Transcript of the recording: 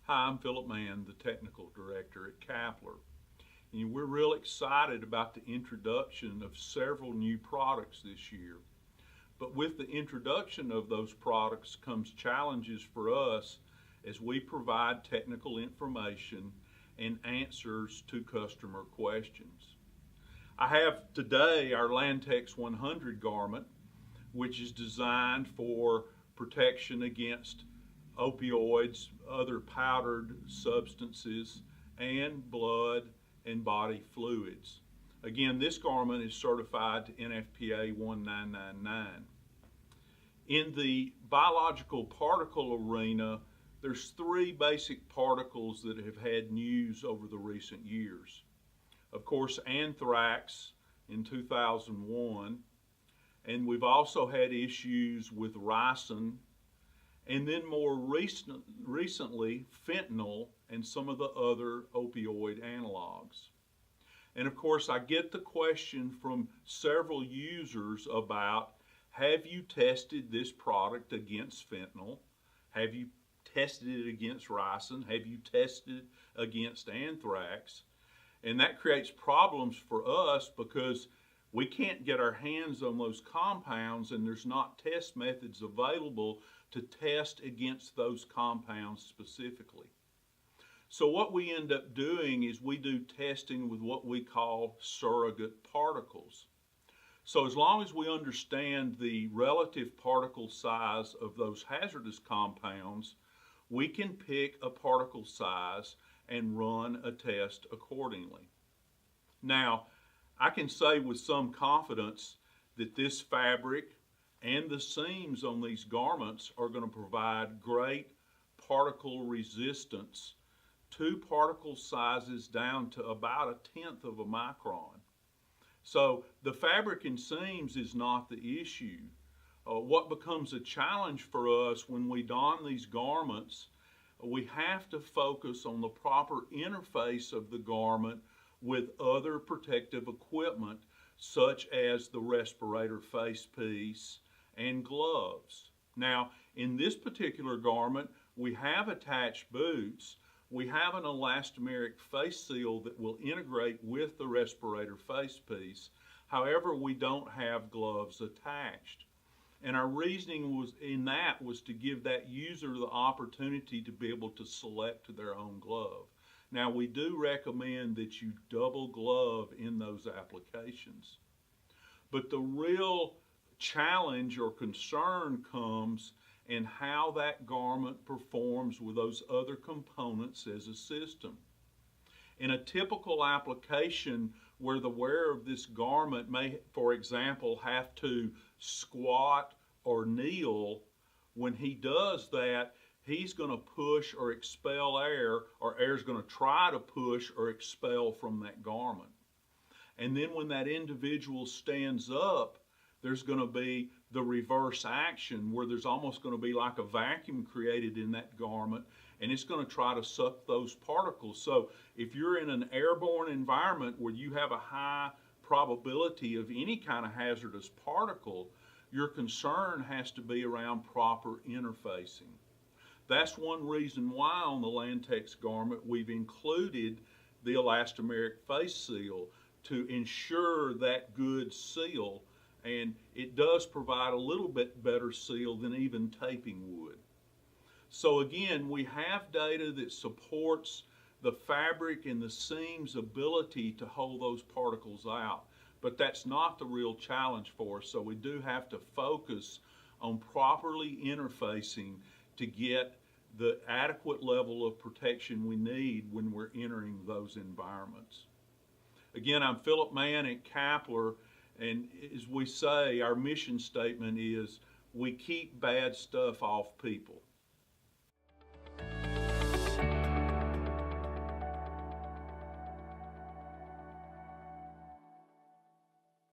Hi, I'm Philip Mann, the Technical Director at Kappler. And we're real excited about the introduction of several new products this year. But with the introduction of those products comes challenges for us as we provide technical information and answers to customer questions. I have today our LANTEX 100 garment, which is designed for protection against opioids, other powdered substances, and blood and body fluids. Again, this garment is certified to NFPA 1999. In the biological particle arena, there's three basic particles that have had news over the recent years. Of course, anthrax in 2001, and we've also had issues with ricin, and then more recently, fentanyl and some of the other opioid analogs. And of course, I get the question from several users about, have you tested this product against fentanyl? Have you tested it against ricin? Have you tested it against anthrax? And that creates problems for us because we can't get our hands on those compounds, and there's not test methods available to test against those compounds specifically. So what we end up doing is we do testing with what we call surrogate particles. So as long as we understand the relative particle size of those hazardous compounds, we can pick a particle size and run a test accordingly. Now, I can say with some confidence that this fabric and the seams on these garments are going to provide great particle resistance to particle sizes down to about 1/10 of a micron. So the fabric and seams is not the issue. What becomes a challenge for us when we don these garments, we have to focus on the proper interface of the garment with other protective equipment, such as the respirator face piece and gloves. Now, in this particular garment, we have attached boots. We have an elastomeric face seal that will integrate with the respirator face piece. However, we don't have gloves attached. And our reasoning was to give that user the opportunity to be able to select their own glove. Now, we do recommend that you double glove in those applications. But the real challenge or concern comes in how that garment performs with those other components as a system. In a typical application where the wearer of this garment may, for example, have to squat or kneel, when he does that, he's going to push or expel air, or air is going to try to push or expel from that garment. And then when that individual stands up, there's going to be the reverse action where there's almost going to be like a vacuum created in that garment, and it's going to try to suck those particles. So if you're in an airborne environment where you have a high probability of any kind of hazardous particle, your concern has to be around proper interfacing. That's one reason why on the LANTEX garment we've included the elastomeric face seal to ensure that good seal, and it does provide a little bit better seal than even taping would. So again, we have data that supports the fabric and the seam's ability to hold those particles out, but that's not the real challenge for us. So we do have to focus on properly interfacing to get the adequate level of protection we need when we're entering those environments. Again, I'm Philip Mann at Kappler, and as we say, our mission statement is we keep bad stuff off people.